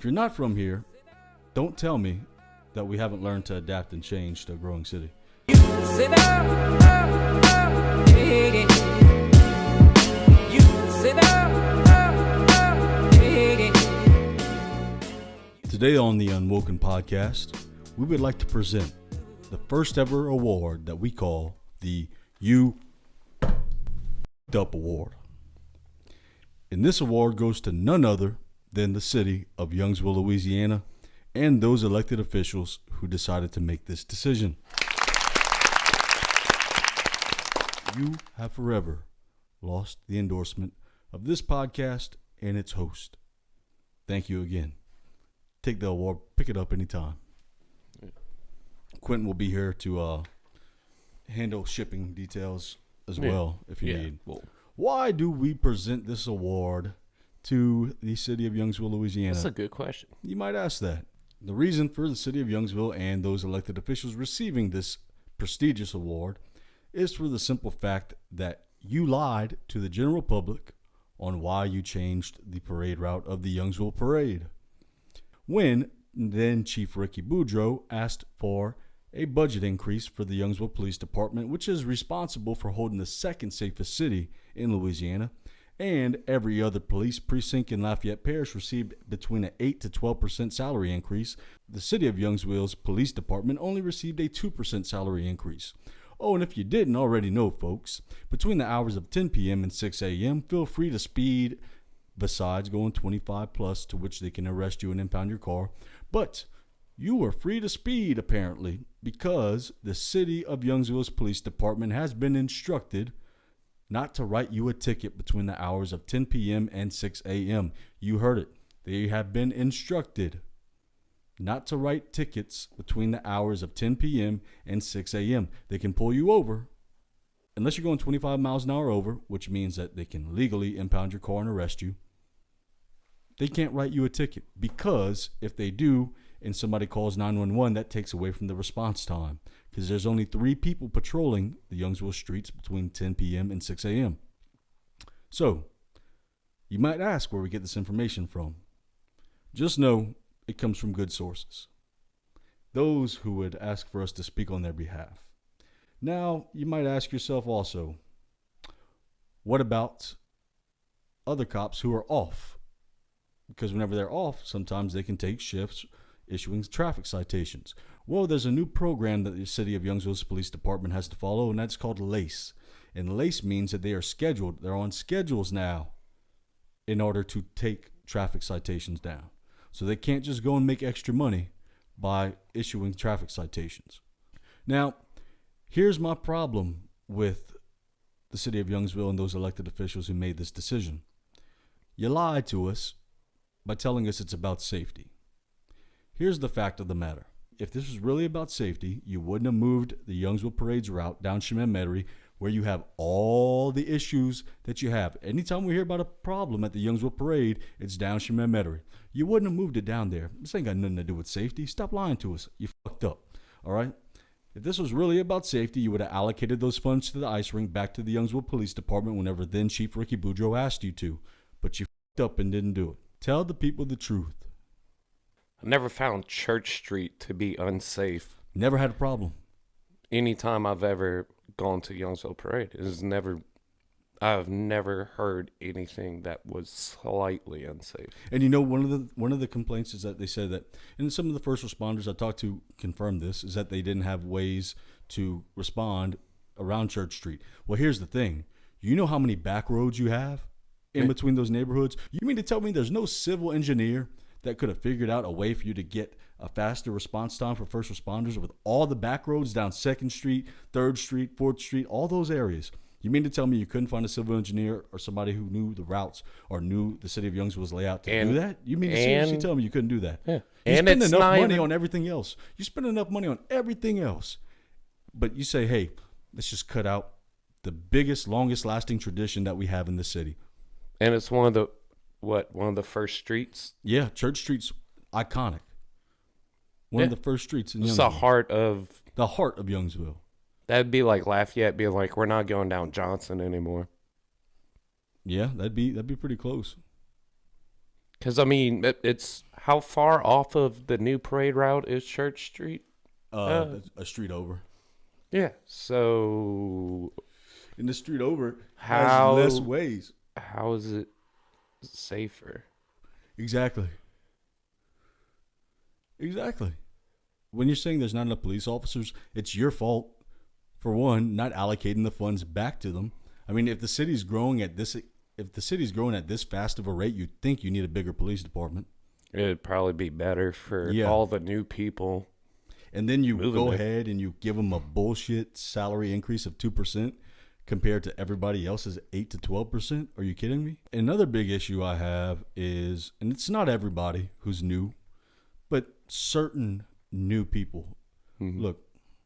if you're not from here, don't tell me that we haven't learned to adapt and change to a growing city. Today on the UnWoKeN podcast, we would like to present the first ever award that we call the UnWoKEN Award. And this award goes to none other than the city of Youngsville, Louisiana, and those elected officials who decided to make this decision. You have forever lost the endorsement of this podcast and its host. Thank you again. Take the award, pick it up anytime. Quentin will be here to handle shipping details as well if you need. Well, why do we present this award to the city of Youngsville, Louisiana? That's a good question. You might ask that. The reason for the city of Youngsville and those elected officials receiving this prestigious award is for the simple fact that you lied to the general public on why you changed the parade route of the Youngsville parade. When then Chief Ricky Boudreaux asked for a budget increase for the Youngsville Police Department, which is responsible for holding the second safest city in Louisiana, and every other police precinct in Lafayette Parish received between an 8 to 12% salary increase, the city of Youngsville's police department only received a 2% salary increase. Oh, and if you didn't already know, folks, between the hours of 10 p.m. and 6 a.m., feel free to speed besides going 25 plus, to which they can arrest you and impound your car. But you are free to speed, apparently, because the city of Youngsville's police department has been instructed not to write you a ticket between the hours of 10 p.m. and 6 a.m. You heard it. They have been instructed not to write tickets between the hours of 10 p.m. and 6 a.m. They can pull you over unless you're going 25 miles an hour over, which means that they can legally impound your car and arrest you. They can't write you a ticket, because if they do and somebody calls 911, that takes away from the response time, because there's only 3 people patrolling the Youngsville streets between 10 p.m. and 6 a.m. So you might ask where we get this information from. Just know it comes from good sources, those who would ask for us to speak on their behalf. Now, you might ask yourself also, what about other cops who are off? Because whenever they're off, sometimes they can take shifts issuing traffic citations. Well, there's a new program that the city of Youngsville's police department has to follow, and that's called LACE. And LACE means that they are scheduled. They're on schedules now in order to take traffic citations down. So they can't just go and make extra money by issuing traffic citations. Now, here's my problem with the city of Youngsville and those elected officials who made this decision. You lied to us by telling us it's about safety. Here's the fact of the matter. If this was really about safety, you wouldn't have moved the Youngsville Parade's route down Chemin-Metairie, where you have all the issues that you have. Anytime we hear about a problem at the Youngsville Parade, it's down Chemin-Metairie. You wouldn't have moved it down there. This ain't got nothing to do with safety. Stop lying to us. You fucked up. All right? If this was really about safety, you would have allocated those funds to the ice rink back to the Youngsville Police Department whenever then Chief Ricky Boudreaux asked you to. But you fucked up and didn't do it. Tell the people the truth. I never found Church Street to be unsafe. Never had a problem. Anytime I've ever gone to Youngsville Parade, I've never heard anything that was slightly unsafe. And you know, one of the complaints is that they said that, and some of the first responders I talked to confirmed this, is that they didn't have ways to respond around Church Street. Well, here's the thing. You know how many back roads you have in between those neighborhoods? You mean to tell me there's no civil engineer that could have figured out a way for you to get a faster response time for first responders with all the back roads down 2nd Street, 3rd Street, 4th Street, all those areas? You mean to tell me you couldn't find a civil engineer or somebody who knew the routes or knew the city of Youngsville's layout to do that? You mean to seriously tell me you couldn't do that? Yeah. You spend enough money on everything else. You spend enough money on everything else. But you say, hey, let's just cut out the biggest, longest lasting tradition that we have in the city. And it's one of the first streets? Yeah, Church Street's iconic. One of the first streets in Youngsville. It's the heart of Youngsville. That'd be like Lafayette being like, we're not going down Johnson anymore. Yeah, that'd be pretty close. Because, I mean, it's how far off of the new parade route is Church Street? A street over. Yeah. So, And the street over has less ways. how is it safer? Exactly. When you're saying there's not enough police officers, it's your fault, for one, not allocating the funds back to them. I mean, if the city's growing at this fast of a rate, you'd think you need a bigger police department. It'd probably be better for all the new people. And then you go ahead and you give them a bullshit salary increase of 2% compared to everybody else's 8 to 12%. Are you kidding me? Another big issue I have is, and it's not everybody who's new, but certain new people. Mm-hmm. Look,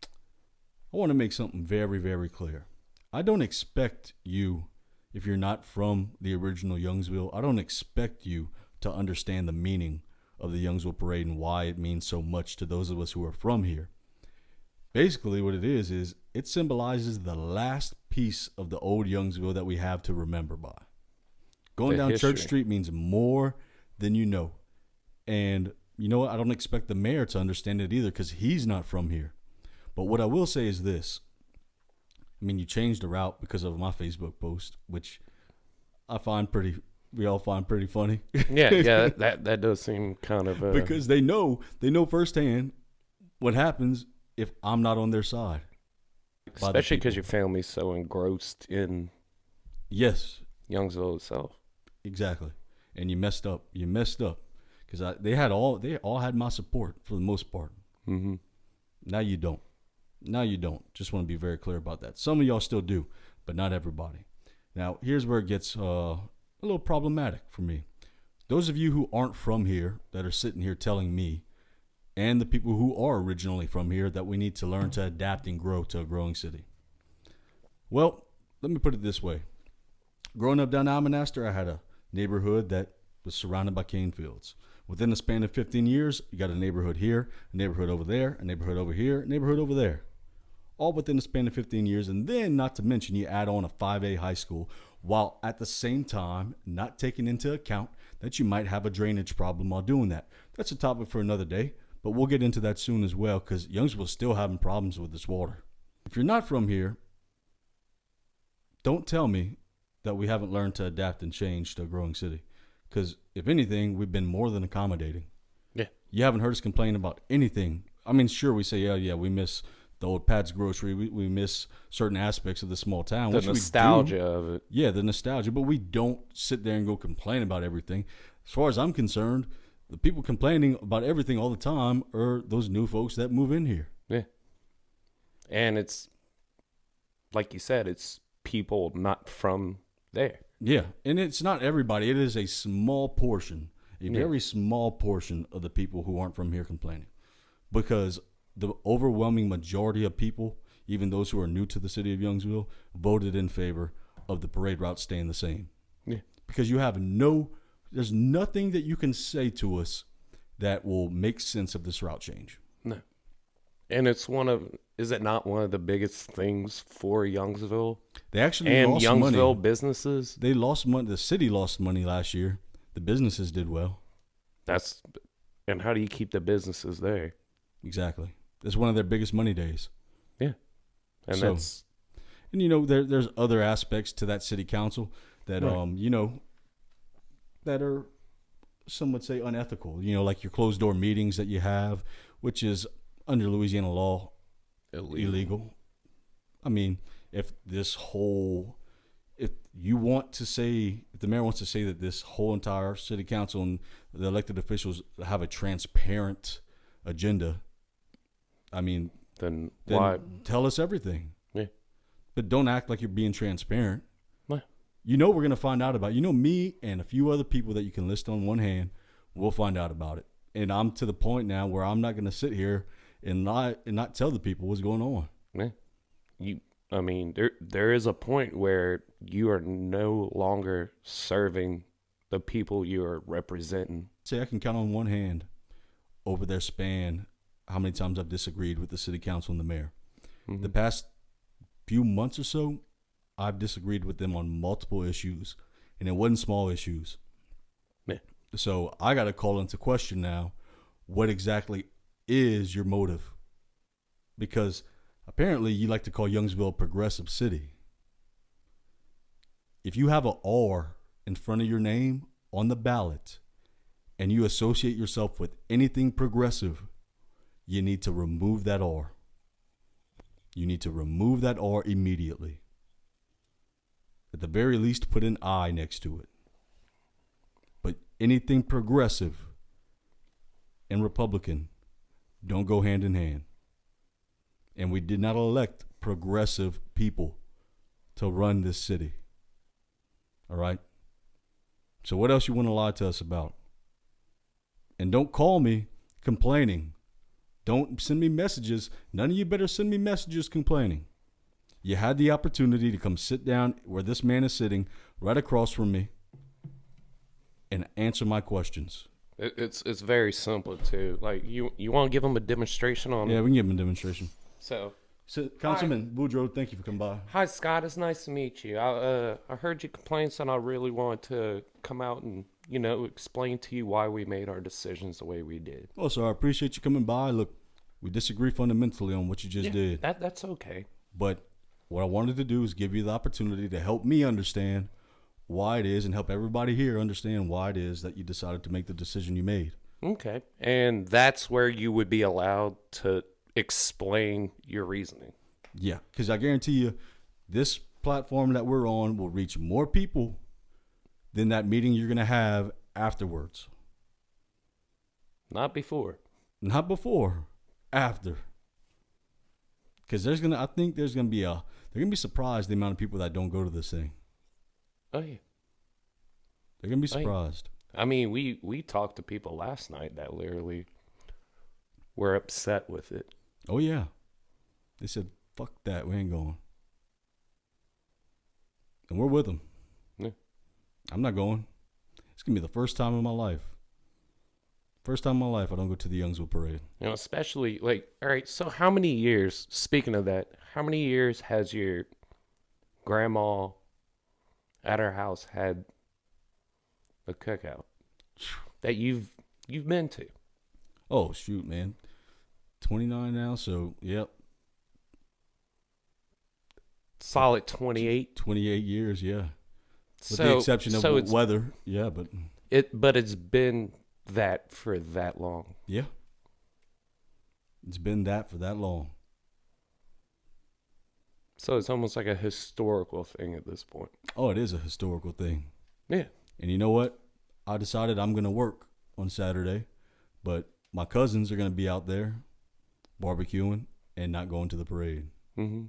I want to make something very, very clear. I don't expect you, if you're not from the original Youngsville, I don't expect you to understand the meaning of the Youngsville Parade and why it means so much to those of us who are from here. Basically, what it is it symbolizes the last piece of the old Youngsville that we have to remember by. Going down Church Street means more than you know. And you know what? I don't expect the mayor to understand it either because he's not from here. But what I will say is this. I mean, you changed the route because of my Facebook post, which we all find pretty funny. Yeah, that does seem kind of because they know firsthand what happens if I'm not on their side. Especially because your family's so engrossed in Youngsville itself. Exactly. And you messed up because they all had my support for the most part. Mm-hmm. Now you don't. Just want to be very clear about that. Some of y'all still do, but not everybody. Now, here's where it gets a little problematic for me. Those of you who aren't from here that are sitting here telling me and the people who are originally from here that we need to learn to adapt and grow to a growing city. Well, let me put it this way. Growing up down Almanaster, I had a neighborhood that was surrounded by cane fields. Within the span of 15 years, you got a neighborhood here, a neighborhood over there, a neighborhood over here, a neighborhood over there. All within the span of 15 years. And then, not to mention, you add on a 5A high school, while at the same time not taking into account that you might have a drainage problem while doing that. That's a topic for another day, but we'll get into that soon as well because Youngsville's still having problems with this water. If you're not from here, don't tell me that we haven't learned to adapt and change to a growing city. Because if anything, we've been more than accommodating. Yeah. You haven't heard us complain about anything. I mean, sure, we say, yeah, we miss the old Pat's Grocery. We miss certain aspects of the small town. The nostalgia of it. Yeah, the nostalgia. But we don't sit there and go complain about everything. As far as I'm concerned, the people complaining about everything all the time are those new folks that move in here. Yeah. And it's, like you said, it's people not from there. Yeah, and it's not everybody. It is a small portion, very small portion of the people who aren't from here complaining. Because the overwhelming majority of people, even those who are new to the city of Youngsville, voted in favor of the parade route staying the same. Yeah. Because there's nothing that you can say to us that will make sense of this route change. No. And is it not one of the biggest things for Youngsville? They actually lost money. And Youngsville businesses? They lost money. The city lost money last year. The businesses did well. And how do you keep the businesses there? Exactly. It's one of their biggest money days. Yeah. And there's other aspects to that city council that, right. That are, some would say, unethical. Like your closed door meetings that you have, which is under Louisiana law, illegal. I mean, if the mayor wants to say that this whole entire city council and the elected officials have a transparent agenda, I mean, then why tell us everything? Yeah. But don't act like you're being transparent. What? We're going to find out about it. Me and a few other people that you can list on one hand, we'll find out about it. And I'm to the point now where I'm not going to sit here and not tell the people what's going on. Yeah. There is a point where you are no longer serving the people you are representing. Say I can count on one hand over their span how many times I've disagreed with the city council and the mayor. Mm-hmm. The past few months or so, I've disagreed with them on multiple issues, and it wasn't small issues. Yeah. So I got to call into question now, what exactly is your motive? Because apparently you like to call Youngsville a progressive city. If you have an R in front of your name on the ballot and you associate yourself with anything progressive, you need to remove that R. You need to remove that R immediately. At the very least, put an I next to it. But anything progressive and Republican don't go hand in hand. And we did not elect progressive people to run this city. All right? So what else you want to lie to us about? And don't call me complaining. Don't send me messages. None of you better send me messages complaining. You had the opportunity to come sit down where this man is sitting right across from me and answer my questions. It's very simple too. Like you want to give them a demonstration on. Yeah, we can give him a demonstration. So Councilman Boudreaux, thank you for coming by. Hi Scott, it's nice to meet you. I heard your complaints and I really want to come out and explain to you why we made our decisions the way we did. Oh, so I appreciate you coming by. Look, we disagree fundamentally on what you just did. That's okay. But what I wanted to do is give you the opportunity to help me understand why it is and help everybody here understand why it is that you decided to make the decision you made. Okay. And that's where you would be allowed to explain your reasoning. Yeah, because I guarantee you this platform that we're on will reach more people than that meeting you're going to have afterwards. Not before. Not before. After. Because I think they're going to be surprised the amount of people that don't go to this thing. Oh, yeah. They're going to be surprised. I mean, we talked to people last night that literally were upset with it. Oh, yeah. They said, fuck that, we ain't going. And we're with them. Yeah. I'm not going. It's going to be the first time in my life. First time in my life I don't go to the Youngsville parade. Especially, all right, so how many years, speaking of that, how many years has your grandma at her house had a cookout that you've been to? Oh, shoot, man. 29 now, so, yep. Solid 28. 28 years, yeah. With the exception of weather, yeah, but it's been that for that long. Yeah. It's been that for that long. So it's almost like a historical thing at this point. Oh, it is a historical thing. Yeah. And you know what? I decided I'm going to work on Saturday, but my cousins are going to be out there barbecuing and not going to the parade. Mm-hmm.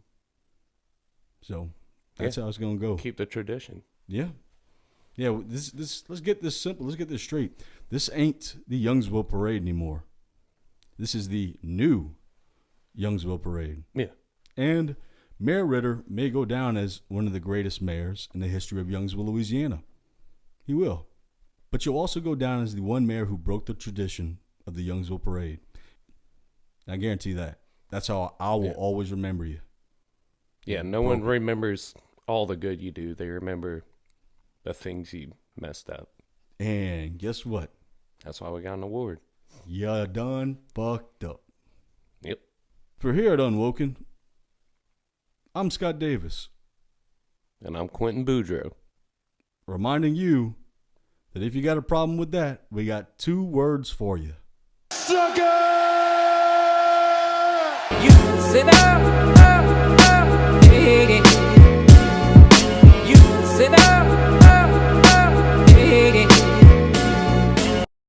So that's how it's going to go. Keep the tradition. Yeah. Yeah, let's get this simple. Let's get this straight. This ain't the Youngsville parade anymore. This is the new Youngsville parade. Yeah. And Mayor Ritter may go down as one of the greatest mayors in the history of Youngsville, Louisiana. He will. But you'll also go down as the one mayor who broke the tradition of the Youngsville parade. I guarantee that. That's how I will always remember you. Yeah, no one remembers all the good you do. They remember the things you messed up. And guess what? That's why we got an award. You done fucked up. Yep. For here at UnWoKeN, I'm Scott Davis. And I'm Quentin Boudreaux. Reminding you that if you got a problem with that, we got 2 words for you. Sucker! You sit down.